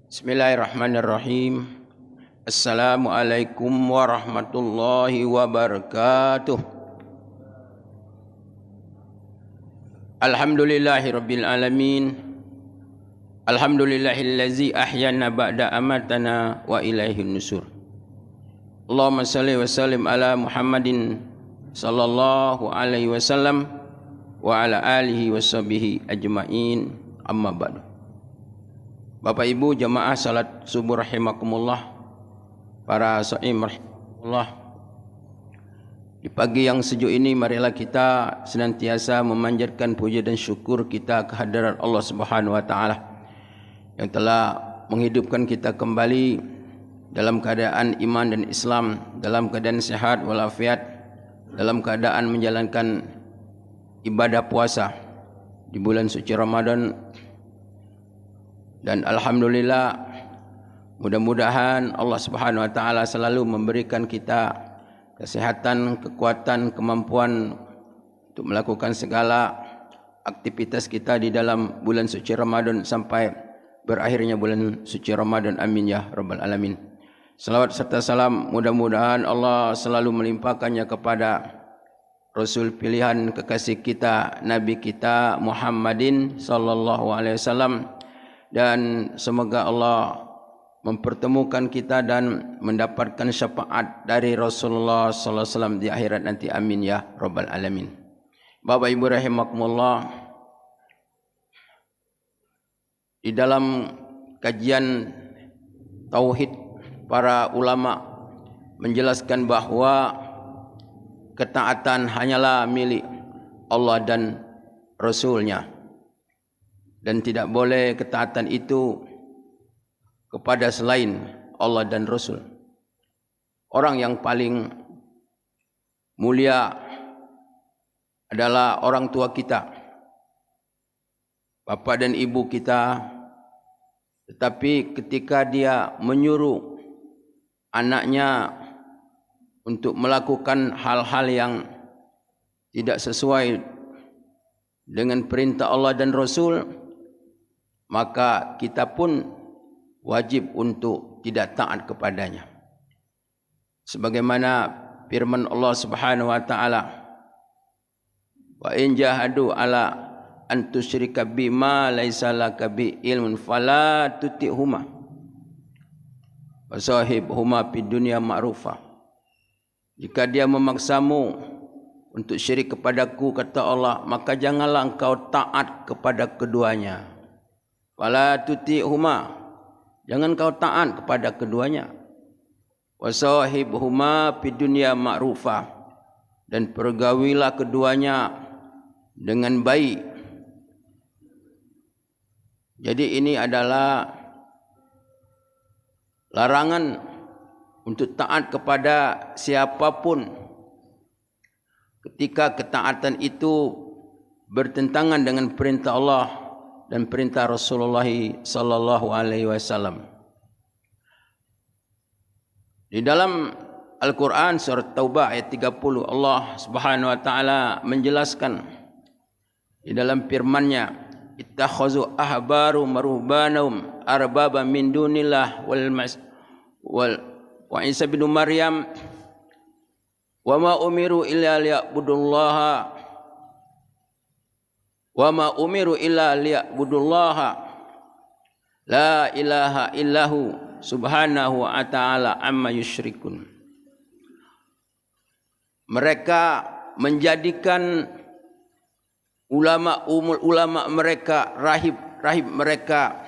Bismillahirrahmanirrahim. Assalamualaikum warahmatullahi wabarakatuh. Alhamdulillahirabbil alamin. Alhamdulillahillazi ahyana ba'da amatana wa ilaihin nusur. Allahumma shalli wa sallim ala Muhammadin sallallahu alaihi wasallam wa ala alihi washabihi ajmain. Amma ba'du. Bapak Ibu jamaah salat subuh rahimakumullah, para shaim rahimakumullah. Di pagi yang sejuk ini marilah kita senantiasa memanjatkan puja dan syukur kita kehadirat Allah Subhanahu wa taala yang telah menghidupkan kita kembali dalam keadaan iman dan Islam, dalam keadaan sehat walafiat, dalam keadaan menjalankan ibadah puasa di bulan suci Ramadan. Dan alhamdulillah, mudah-mudahan Allah Subhanahu wa taala selalu memberikan kita kesehatan, kekuatan, kemampuan untuk melakukan segala aktivitas kita di dalam bulan suci Ramadan sampai berakhirnya bulan suci Ramadan. Amin ya rabbal alamin. Salawat serta salam mudah-mudahan Allah selalu melimpahkannya kepada Rasul pilihan kekasih kita, Nabi kita Muhammadin sallallahu alaihi wasallam. Dan semoga Allah mempertemukan kita dan mendapatkan syafaat dari Rasulullah sallallahu alaihi wasallam di akhirat nanti. Amin ya rabbal alamin. Bapak Ibu rahimakumullah, di dalam kajian tauhid para ulama menjelaskan bahawa ketaatan hanyalah milik Allah dan Rasulnya, dan tidak boleh ketaatan itu kepada selain Allah dan Rasul. Orang yang paling mulia adalah orang tua kita, bapa dan ibu kita. Tetapi ketika dia menyuruh anaknya untuk melakukan hal-hal yang tidak sesuai dengan perintah Allah dan Rasul, maka kita pun wajib untuk tidak taat kepadanya. Sebagaimana firman Allah Subhanahu wa taala, wa in jahadu ala an tusyrika bima laisa laka bi ilmun fala tuti'huma wa sahibhuma fid dunya ma'rufa. Jika dia memaksamu untuk syirik kepadaku, kata Allah, maka janganlah engkau taat kepada keduanya. Wala tuti'huma, jangan kau taat kepada keduanya. Wasahibhuma fid dunya ma'rufa, dan pergaulilah keduanya dengan baik. Jadi ini adalah larangan untuk taat kepada siapapun ketika ketaatan itu bertentangan dengan perintah Allah dan perintah Rasulullah sallallahu alaihi wasallam. Di dalam Al-Quran surat Taubah ayat 30, Allah Subhanahu wa taala menjelaskan di dalam firman-Nya, ittakhazu ahbaru marhubanahum arbaba min dunillah wa Isa bin Maryam wa ma umiru illa liya'budullaha wa ma umiru illa liya'budullaha la ilaha illahu subhanahu wa ta'ala amma yusyrikun. Mereka menjadikan ulama mereka, rahib mereka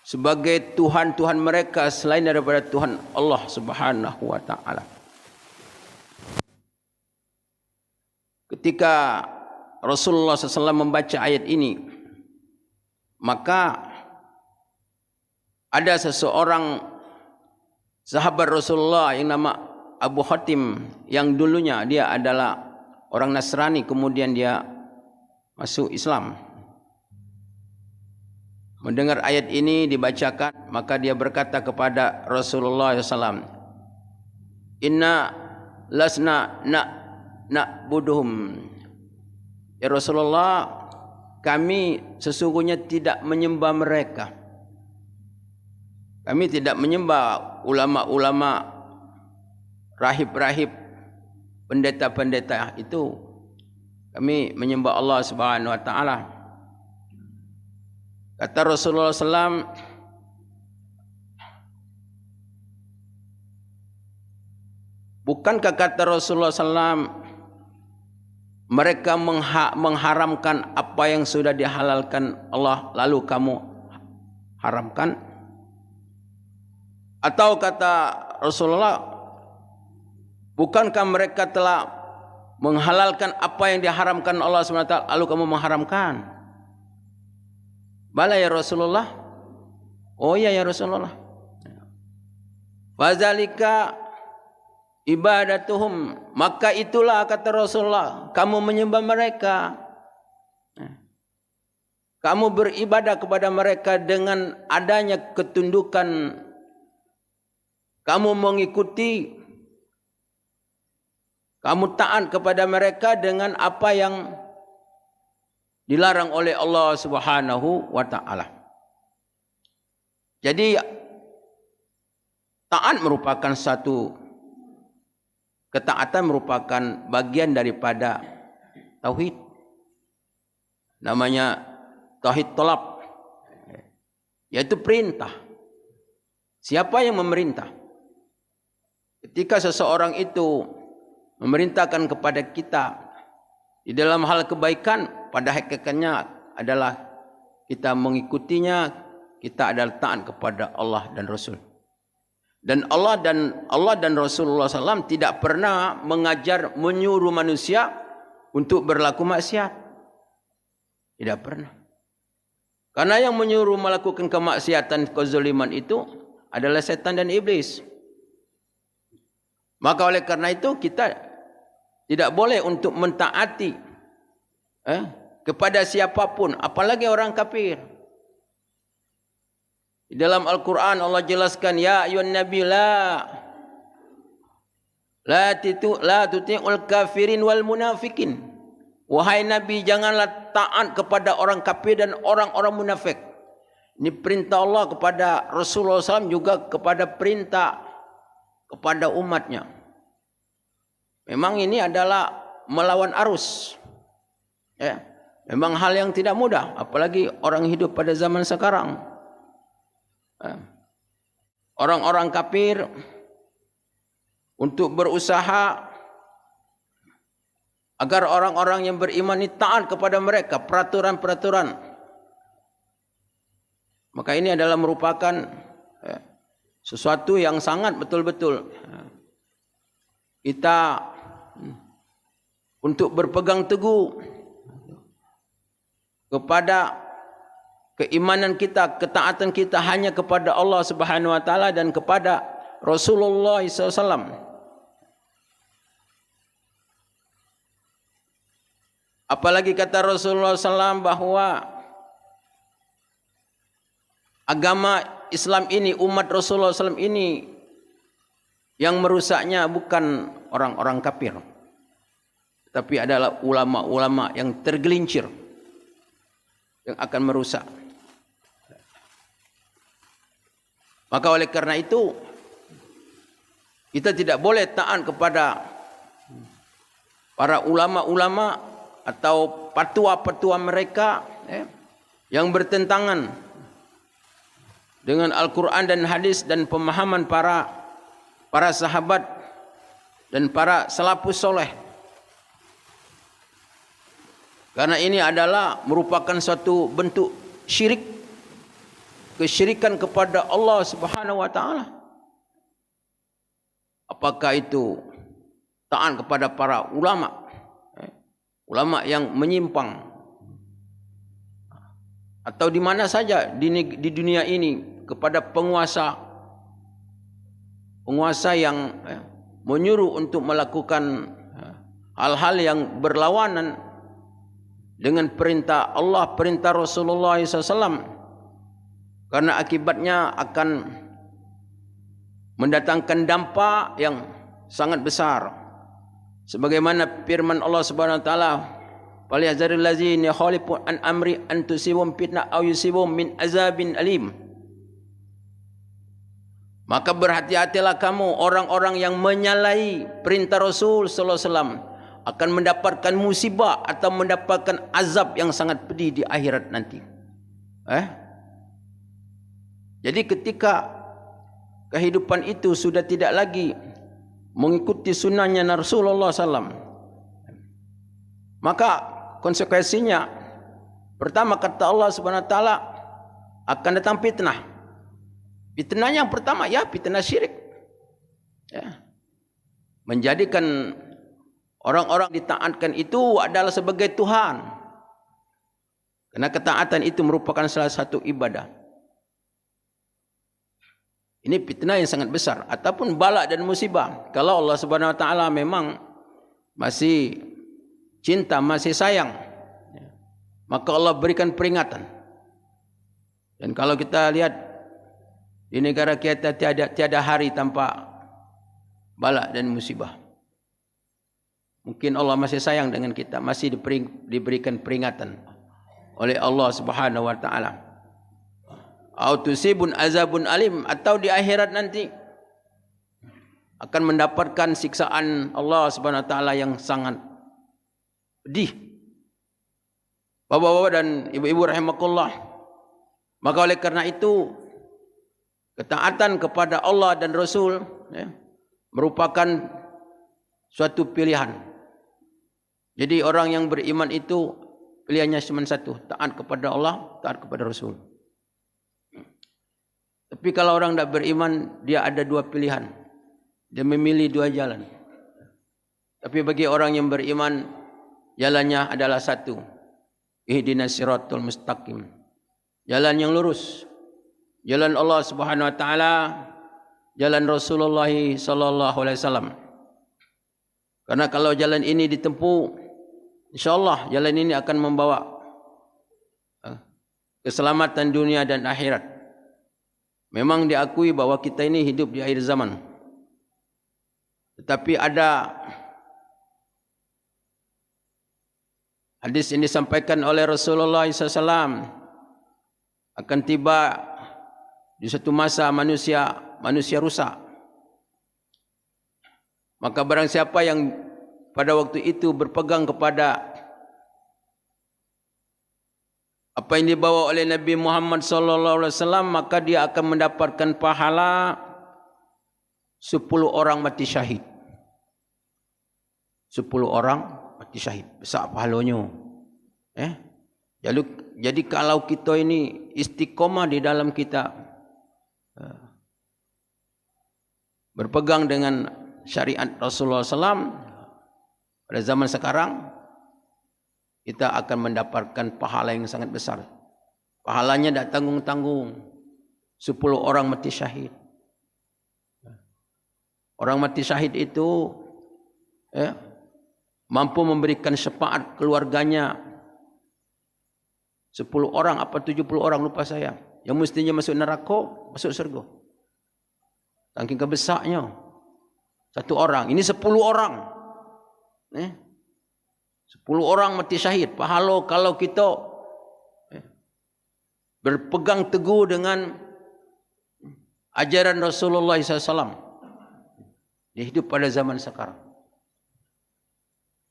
sebagai Tuhan mereka selain daripada Tuhan Allah Subhanahu wa ta'ala. Ketika Rasulullah SAW membaca ayat ini, maka ada seseorang sahabat Rasulullah yang nama Abu Hatim, yang dulunya dia adalah orang Nasrani, kemudian dia masuk Islam. Mendengar ayat ini dibacakan, maka dia berkata kepada Rasulullah SAW, Inna lasna na'buduhum. Ya Rasulullah, kami sesungguhnya tidak menyembah mereka. Kami tidak menyembah ulama-ulama, rahib-rahib, pendeta-pendeta itu. Kami menyembah Allah Subhanahu wa taala. Kata Rasulullah SAW, bukankah kata Rasulullah SAW, mereka mengharamkan apa yang sudah dihalalkan Allah lalu kamu haramkan? Atau kata Rasulullah, bukankah mereka telah menghalalkan apa yang diharamkan Allah SWT lalu kamu mengharamkan? Bala ya Rasulullah. Oh iya ya Rasulullah. Fadzalika ibadatuhum, maka itulah kata Rasulullah, kamu menyembah mereka, kamu beribadah kepada mereka dengan adanya ketundukan, kamu mengikuti, kamu taat kepada mereka dengan apa yang dilarang oleh Allah Subhanahu wa taala. Jadi taat merupakan satu, ketaatan merupakan bagian daripada tauhid. Namanya tauhid tolab, yaitu perintah. Siapa yang memerintah? Ketika seseorang itu memerintahkan kepada kita di dalam hal kebaikan, pada hakikatnya adalah kita mengikutinya, kita adalah taat kepada Allah dan Rasul. Dan Allah dan Rasulullah SAW tidak pernah mengajar, menyuruh manusia untuk berlaku maksiat. Tidak pernah. Karena yang menyuruh melakukan kemaksiatan, kezaliman itu adalah setan dan iblis. Maka oleh karena itu kita tidak boleh untuk mentaati kepada siapapun, apalagi orang kafir. Di dalam Al-Quran Allah jelaskan, ya ayuhan nabi la tuti'ul kafirin wal munafikin. Wahai Nabi, janganlah taat kepada orang kafir dan orang-orang munafik. Ini perintah Allah kepada Rasulullah SAW, juga kepada perintah kepada umatnya. Memang ini adalah melawan arus. Ya, memang hal yang tidak mudah, apalagi orang hidup pada zaman sekarang. Orang-orang kafir untuk berusaha agar orang-orang yang beriman ini taat kepada mereka, peraturan-peraturan. Maka ini adalah merupakan sesuatu yang sangat betul-betul kita untuk berpegang teguh kepada keimanan kita, ketaatan kita hanya kepada Allah Subhanahu wa taala dan kepada Rasulullah SAW. Apalagi kata Rasulullah SAW bahwa agama Islam ini, umat Rasulullah SAW ini, yang merusaknya bukan orang-orang kafir, tapi adalah ulama-ulama yang tergelincir yang akan merusak. Maka oleh karena itu kita tidak boleh taat kepada para ulama-ulama atau petua-petua mereka yang bertentangan dengan Al-Quran dan hadis dan pemahaman para sahabat dan para salafus soleh. Karena ini adalah merupakan suatu bentuk syirik, kesyirikan kepada Allah Subhanahu wa taala. Apakah itu taat kepada para ulama, ulama yang menyimpang, atau di mana saja di dunia ini kepada penguasa yang menyuruh untuk melakukan hal-hal yang berlawanan dengan perintah Allah, perintah Rasulullah SAW, karena akibatnya akan mendatangkan dampak yang sangat besar. Sebagaimana firman Allah Subhanahu wa taala, "Falyahzaril ladzina yukhalifuna an amri an tusibum fitnah aw yusibum min azabin alim." Maka berhati-hatilah kamu orang-orang yang menyalahi perintah Rasul sallallahu alaihi wasallam akan mendapatkan musibah atau mendapatkan azab yang sangat pedih di akhirat nanti. Jadi ketika kehidupan itu sudah tidak lagi mengikuti sunnahnya Rasulullah SAW, maka konsekuensinya pertama kata Allah Subhanahu Wa Taala akan datang fitnah. Fitnah yang pertama ya fitnah syirik. Ya. Menjadikan orang-orang ditaatkan itu adalah sebagai Tuhan. Karena ketaatan itu merupakan salah satu ibadah. Ini fitnah yang sangat besar ataupun bala dan musibah. Kalau Allah Subhanahu Wa Taala memang masih cinta, masih sayang, maka Allah berikan peringatan. Dan kalau kita lihat di negara kita tiada hari tanpa bala dan musibah. Mungkin Allah masih sayang dengan kita, masih diberikan peringatan oleh Allah Subhanahu Wa Taala. Autusibun azabun alim, atau di akhirat nanti akan mendapatkan siksaan Allah Subhanahu Wa Taala yang sangat pedih. Bapak-bapak dan ibu-ibu rahimakumullah, maka oleh karena itu ketaatan kepada Allah dan Rasul merupakan suatu pilihan. Jadi orang yang beriman itu pilihannya cuma satu, taat kepada Allah, taat kepada Rasul. Tapi kalau orang tidak beriman, dia ada dua pilihan. Dia memilih dua jalan. Tapi bagi orang yang beriman, jalannya adalah satu. Ihdinas siratal mustaqim. Jalan yang lurus. Jalan Allah Subhanahu Wa Taala, jalan Rasulullah sallallahu alaihi wasallam. Karena kalau jalan ini ditempuh, insyaallah jalan ini akan membawa keselamatan dunia dan akhirat. Memang diakui bahwa kita ini hidup di akhir zaman. Tetapi ada hadis ini disampaikan oleh Rasulullah SAW, akan tiba di satu masa manusia rusak. Maka barang siapa yang pada waktu itu berpegang kepada apa yang dibawa oleh Nabi Muhammad SAW, maka dia akan mendapatkan pahala 10 orang mati syahid. 10 orang mati syahid. Besar pahalanya. Jadi kalau kita ini istiqomah di dalam kita berpegang dengan syariat Rasulullah SAW pada zaman sekarang, kita akan mendapatkan pahala yang sangat besar. Pahalanya tidak tanggung-tanggung. 10 orang mati syahid. Orang mati syahid itu mampu memberikan syafaat keluarganya. 10 orang apa 70 orang lupa saya. Yang mestinya masuk neraka, masuk surga. Saking kebesarnya. 1 orang. Ini 10 orang. 10 orang mati syahid. Pahala kalau kita berpegang teguh dengan ajaran Rasulullah SAW. Dia hidup pada zaman sekarang.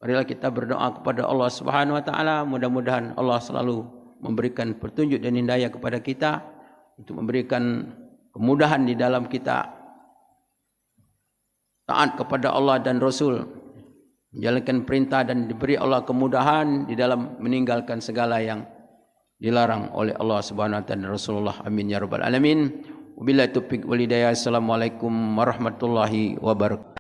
Marilah kita berdoa kepada Allah Subhanahu Wa Taala. Mudah-mudahan Allah selalu memberikan petunjuk dan hidayah kepada kita untuk memberikan kemudahan di dalam kita taat kepada Allah dan Rasul, menjalankan perintah, dan diberi Allah kemudahan di dalam meninggalkan segala yang dilarang oleh Allah Subhanahu Wa Taala dan Rasulullah. Amin ya rabbal alamin. Wabillahi taufiq wal hidayah. Assalamualaikum warahmatullahi wabarakatuh.